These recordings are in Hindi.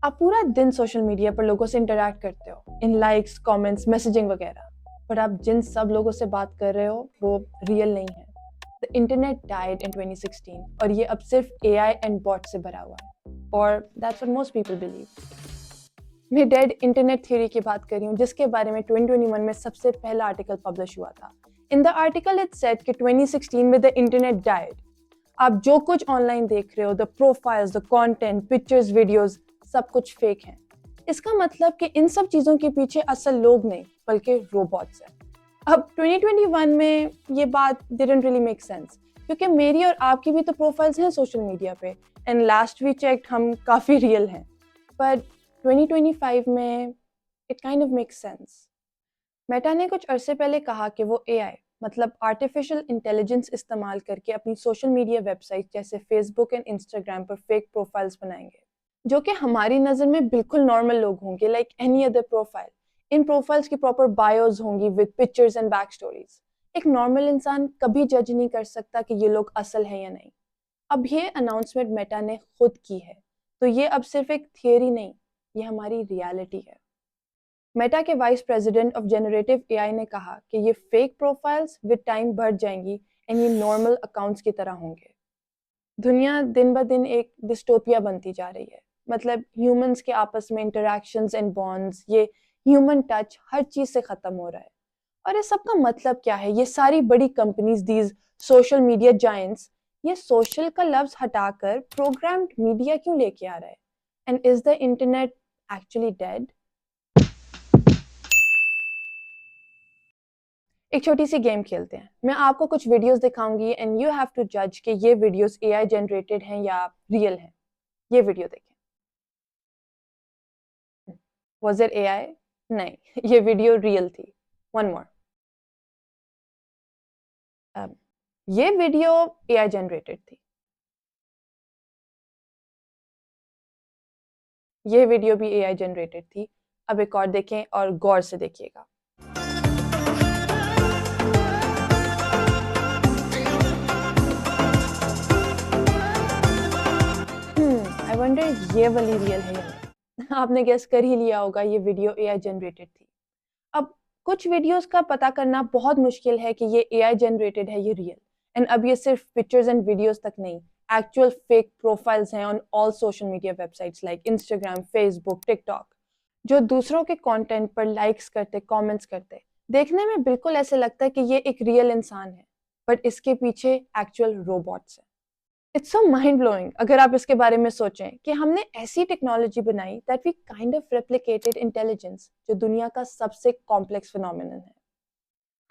आप पूरा दिन सोशल मीडिया पर लोगों से इंटरैक्ट करते हो इन लाइक्स, कमेंट्स, मैसेजिंग वगैरह, पर आप जिन सब लोगों से बात कर रहे हो वो रियल नहीं है। द इंटरनेट डाइड इन 2016 और ये अब सिर्फ एआई एंड बॉट से भरा हुआ है, और that's what most people believe. मैं डेड इंटरनेट थ्योरी की बात कर रही हूँ, जिसके बारे में 2021 में सबसे पहला आर्टिकल पब्लिश हुआ था। In the article it said कि 2016 में द इंटरनेट डाइड। आप जो कुछ ऑनलाइन देख रहे हो, the profiles, the content, pictures, videos, सब कुछ फेक है। इसका मतलब कि इन सब चीजों के पीछे असल लोग नहीं बल्कि रोबोट्स हैं। अब 2021 में ये बात डिडंट रियली मेक सेंस, क्योंकि मेरी और आपकी भी तो प्रोफाइल्स हैं सोशल मीडिया पे, एंड लास्ट वी चेक्ड हम काफी रियल हैं। पर 2025 में it kind of makes sense. Meta ने कुछ अरसे पहले कहा कि वो एआई मतलब आर्टिफिशियल इंटेलिजेंस इस्तेमाल करके अपनी सोशल मीडिया वेबसाइट जैसे फेसबुक एंड इंस्टाग्राम पर फेक प्रोफाइल्स बनाएंगे, जो कि हमारी नज़र में बिल्कुल नॉर्मल लोग होंगे, लाइक एनी अदर प्रोफाइल। इन प्रोफाइल्स की प्रॉपर बायोज होंगी with pictures and back stories. एक नॉर्मल इंसान कभी जज नहीं कर सकता कि ये लोग असल हैं या नहीं। अब ये अनाउंसमेंट मेटा ने खुद की है, तो ये अब सिर्फ एक थियरी नहीं, ये हमारी रियलिटी है। मेटा के vice president of generative AI ने कहा कि ये फेक प्रोफाइल्स विद टाइम बढ़ जाएंगी एंड ये नॉर्मल अकाउंट्स की तरह होंगे। दुनिया दिन ब दिन एक डिस्टोपिया बनती जा रही है। मतलब ह्यूमंस के आपस में इंटरैक्शंस एंड बॉन्ड्स, ये ह्यूमन टच हर चीज से खत्म हो रहा है। और इस सब का मतलब क्या है? ये सारी बड़ी companies, these social media giants, ये सोशल का लफ्ज हटाकर प्रोग्राम्ड मीडिया क्यों लेके आ रहा है? And is the internet actually dead? एक छोटी सी गेम खेलते हैं। मैं आपको कुछ वीडियोस दिखाऊंगी एंड यू हैव टू जज कि ये वीडियोस एआई जनरेटेड हैं या रियल हैं। ये वीडियो देखें। Was it AI? नहीं, ये वीडियो रियल थी। One more. ये वीडियो एआई जनरेटेड थी। ये वीडियो भी एआई जनरेटेड थी। अब एक और देखें और गौर से देखिएगा। आई वंडर ये वाली रियल है या नहीं? आपने गेस कर ही लिया होगा, ये वीडियो एआई जनरेटेड थी। अब कुछ वीडियोस का पता करना बहुत मुश्किल है कि ये एआई जनरेटेड है, ये रियल। एंड अब ये सिर्फ पिक्चर्स एंड वीडियोस तक नहीं, एक्चुअल फेक प्रोफाइल्स हैं on all social media websites like Instagram, Facebook, TikTok, जो दूसरों के कंटेंट पर लाइक्स करते, कमेंट्स करते। देखने में बिल्कुल ऐसे लगता है कि ये एक रियल इंसान है, बट इसके पीछे एक्चुअल रोबोट्स हैं। इट्स सो माइंड ब्लोइंग अगर आप इसके बारे में सोचें कि हमने ऐसी टेक्नोलॉजी बनाई that we kind of replicated intelligence, जो दुनिया का सबसे कॉम्प्लेक्स फिनोमिनन है।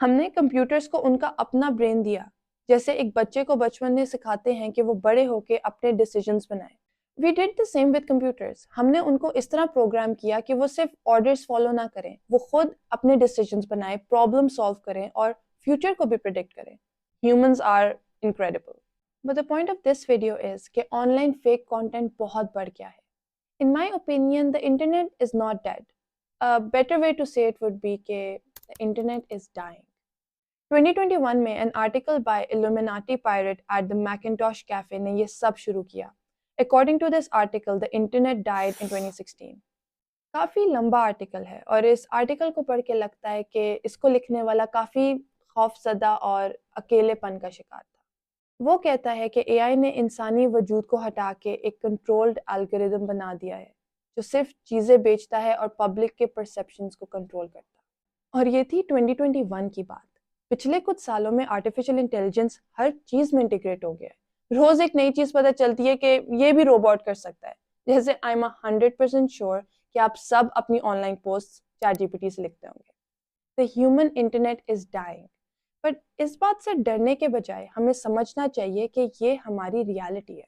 हमने कंप्यूटर्स को उनका अपना ब्रेन दिया, जैसे एक बच्चे को बचपन में सिखाते हैं कि वो बड़े होके अपने डिसीजंस बनाए। We did the same with computers. हमने उनको इस तरह प्रोग्राम किया कि वो सिर्फ ऑर्डर्स फॉलो ना करें, वो खुद अपने डिसीजंस बनाए, प्रॉब्लम सॉल्व करें और फ्यूचर को भी प्रिडिक्ट करें। Humans are incredible. But the point of this video is कि ऑनलाइन फेक कंटेंट बहुत बढ़ गया है। In my opinion, the internet is not dead. A better way to say it would be that the internet is dying. 2021 में an article by Illuminati Pirate at the Macintosh Cafe ने ये सब शुरू किया. According to this article, the internet died in 2016. काफी लंबा आर्टिकल है और इस आर्टिकल को पढ़ के लगता है कि इसको लिखने वाला काफी खौफजदा और अकेलेपन का शिकार था। वो कहता है कि एआई ने इंसानी वजूद को हटा के एक कंट्रोल्ड एल्गोरिदम बना दिया है, जो सिर्फ चीज़ें बेचता है और पब्लिक के परसेप्शंस को कंट्रोल करता है। और ये थी 2021 की बात। पिछले कुछ सालों में आर्टिफिशियल इंटेलिजेंस हर चीज़ में इंटीग्रेट हो गया है। रोज एक नई चीज़ पता चलती है कि ये भी रोबोट कर सकता है। जैसे आई एम 100% श्योर कि आप सब अपनी ऑनलाइन पोस्ट चैटजीपीटी से लिखते होंगे। The human internet is dying. But इस बात से डरने के बजाय हमें समझना चाहिए कि ये हमारी रियलिटी है।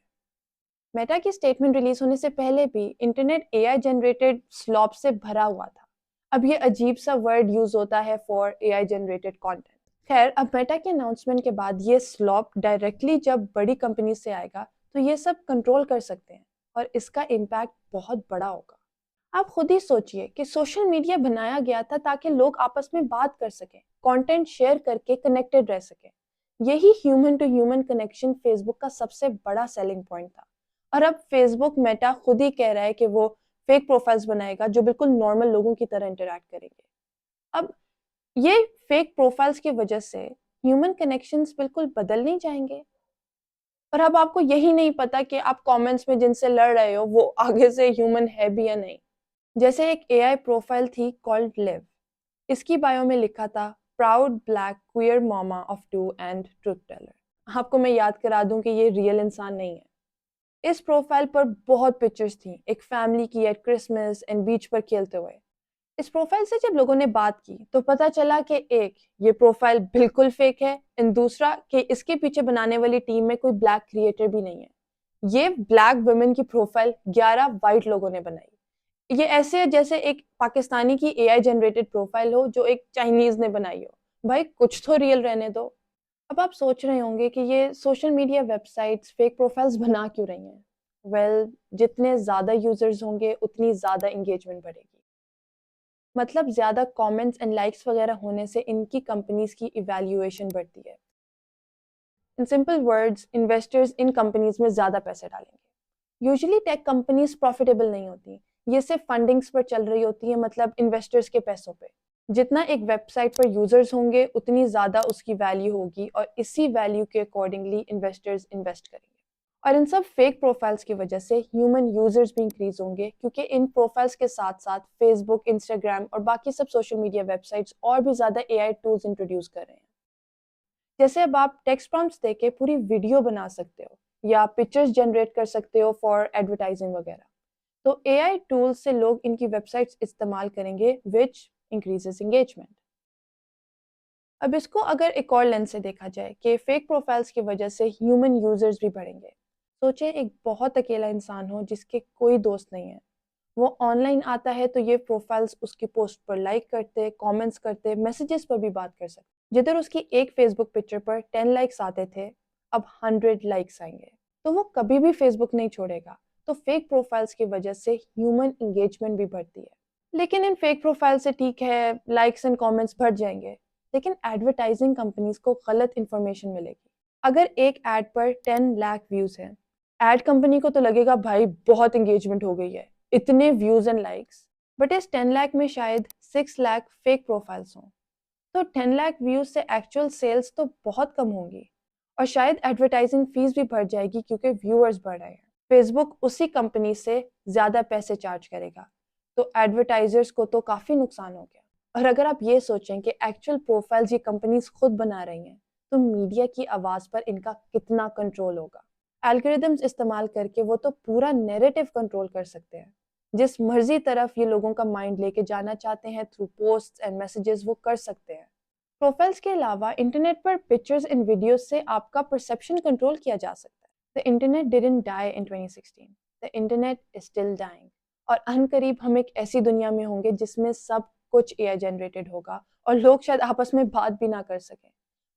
मेटा की स्टेटमेंट रिलीज होने से पहले भी इंटरनेट एआई जनरेटेड स्लॉप से भरा हुआ था। अब ये अजीब सा वर्ड यूज होता है फॉर एआई जनरेटेड कंटेंट। खैर, अब मेटा के अनाउंसमेंट के बाद ये स्लॉप डायरेक्टली जब बड़ी कंपनी से आएगा तो ये सब कंट्रोल कर सकते हैं और इसका इम्पैक्ट बहुत बड़ा होगा। आप खुद ही सोचिए कि सोशल मीडिया बनाया गया था ताकि लोग आपस में बात कर सकें, कंटेंट शेयर करके कनेक्टेड रह सकें। यही human to human connection Facebook का सबसे बड़ा सेलिंग पॉइंट था। और अब फेसबुक मेटा खुद ही कह रहा है कि वो फेक प्रोफाइल्स बनाएगा जो बिल्कुल नॉर्मल लोगों की तरह इंटरैक्ट करेंगे। अब ये फेक प्रोफाइल्स की वजह से ह्यूमन कनेक्शंस बिल्कुल बदल नहीं जाएंगे। और अब आपको यही नहीं पता कि आप कमेंट्स में जिनसे लड़ रहे हो वो आगे से ह्यूमन है भी या नहीं। जैसे एक एआई प्रोफाइल थी कॉल्ड लिव। इसकी बायो में लिखा था proud black queer mama of two and truth teller. आपको मैं याद करा दूं कि ये रियल इंसान नहीं है। इस प्रोफाइल पर बहुत पिक्चर्स थी, एक फैमिली की एट क्रिसमस एंड बीच पर खेलते हुए। इस प्रोफाइल से जब लोगों ने बात की तो पता चला कि एक, ये प्रोफाइल बिल्कुल फेक है, एंड दूसरा कि इसके पीछे बनाने वाली टीम में कोई ब्लैक क्रिएटर भी नहीं है। ये ब्लैक वुमेन की प्रोफाइल 11 वाइट लोगों ने बनाई। ये ऐसे है जैसे एक पाकिस्तानी की एआई जनरेटेड प्रोफाइल हो जो एक चाइनीज ने बनाई हो। भाई कुछ तो रियल रहने दो। अब आप सोच रहे होंगे कि ये social media websites fake profiles बना क्यों रही हैं। वेल, जितने ज्यादा यूजर्स होंगे उतनी ज्यादा एंगेजमेंट बढ़ेगी। मतलब ज्यादा कमेंट्स एंड लाइक्स वगैरह होने से इनकी कंपनीज की इवैल्यूएशन बढ़ती है। In simple words, investors in companies में ज्यादा पैसे डालेंगे। यूजुअली टेक कंपनीज प्रॉफिटेबल नहीं होती, ये सिर्फ फंडिंग्स पर चल रही होती है, मतलब इन्वेस्टर्स के पैसों पे। जितना एक वेबसाइट पर यूजर्स होंगे उतनी ज्यादा उसकी वैल्यू होगी और इसी वैल्यू के अकॉर्डिंगली इन्वेस्टर्स इन्वेस्ट करेंगे। और इन सब फेक प्रोफाइल्स की वजह से ह्यूमन यूजर्स भी इंक्रीज होंगे, क्योंकि इन प्रोफाइल्स के साथ साथ फेसबुक, इंस्टाग्राम और बाकी सब सोशल मीडिया वेबसाइट्स और भी ज्यादा एआई टूल्स इंट्रोड्यूस कर रहे हैं। जैसे अब आप टेक्स्ट प्रॉम्प्ट्स देके पूरी वीडियो बना सकते हो या पिक्चर्स जनरेट कर सकते हो फॉर एडवर्टाइजिंग वगैरह। तो एआई टूल्स से लोग इनकी वेबसाइट्स इस्तेमाल करेंगे, विच इंक्रीजेस एंगेजमेंट। अब इसको अगर एक और लेंस से देखा जाए कि फेक प्रोफाइल्स की वजह से ह्यूमन यूजर्स भी बढ़ेंगे। सोचे एक बहुत अकेला इंसान हो जिसके कोई दोस्त नहीं है, वो ऑनलाइन आता है तो ये प्रोफाइल्स उसकी पोस्ट पर लाइक करते, कमेंट्स करते, मैसेजेस पर भी बात कर सकते। जिधर उसकी एक फेसबुक पिक्चर पर 10 लाइक्स आते थे, अब 100 लाइक्स आएंगे। तो वो कभी भी फेसबुक नहीं छोड़ेगा। तो फेक प्रोफाइल्स की वजह से ह्यूमन एंगेजमेंट भी बढ़ती है। लेकिन इन फेक प्रोफाइल से ठीक है, लाइक्स एंड कमेंट्स बढ़ जाएंगे, लेकिन एडवर्टाइजिंग कंपनीज को गलत इंफॉर्मेशन मिलेगी। अगर एक एड पर 10 लाख व्यूज हैं, एड कंपनी को तो लगेगा भाई बहुत एंगेजमेंट हो गई है, इतने व्यूज एंड लाइक्स। बट इस 10 लाख में शायद 6 लाख फेक प्रोफाइल्स हों। तो 10 लाख व्यूज से एक्चुअल सेल्स तो बहुत कम होंगी, और शायद एडवर्टाइजिंग फीस भी बढ़ जाएगी क्योंकि व्यूअर्स बढ़ रहे हैं। फेसबुक उसी कंपनी से ज्यादा पैसे चार्ज करेगा, तो एडवर्टाइजर्स को तो काफी नुकसान हो गया। और अगर आप ये सोचें कि एक्चुअल प्रोफाइल्स ये कंपनीज खुद बना रही हैं, तो मीडिया की आवाज पर इनका कितना कंट्रोल होगा। एल्गोरिदम्स इस्तेमाल करके वो तो पूरा नैरेटिव कंट्रोल कर सकते हैं। जिस मर्जी तरफ ये लोगों का माइंड लेके जाना चाहते हैं थ्रू पोस्ट्स एंड मैसेजेस वो कर सकते हैं। प्रोफाइल्स के अलावा इंटरनेट पर पिक्चर्स एंड वीडियोस से आपका परसेप्शन कंट्रोल किया जा सकता है। The internet didn't die in 2016, the internet is still dying. और अनकरीब हम एक ऐसी दुनिया में होंगे जिसमें सब कुछ एआई जनरेटेड होगा और लोग शायद आपस में बात भी ना कर सकें।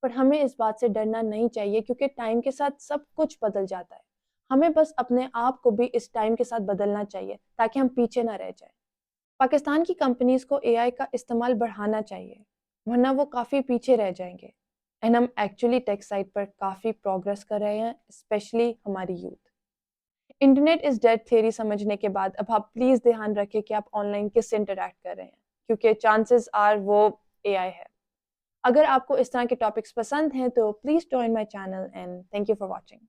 पर हमें इस बात से डरना नहीं चाहिए, क्योंकि टाइम के साथ सब कुछ बदल जाता है। हमें बस अपने आप को भी इस टाइम के साथ बदलना चाहिए ताकि हम पीछे ना रह जाएं। पाकिस्तान की कंपनीज को एआई का इस्तेमाल बढ़ाना चाहिए, वरना वो काफ़ी पीछे रह जाएंगे। एंड हम एक्चुअली टेक साइड पर काफ़ी प्रोग्रेस कर रहे हैं, स्पेशली हमारी youth. Internet is dead theory समझने के बाद अब आप प्लीज़ ध्यान रखें कि आप ऑनलाइन किससे इंटरेक्ट कर रहे हैं, क्योंकि चांसेस आर वो एआई है। अगर आपको इस तरह के टॉपिक्स पसंद हैं तो please join my channel, and thank you for watching.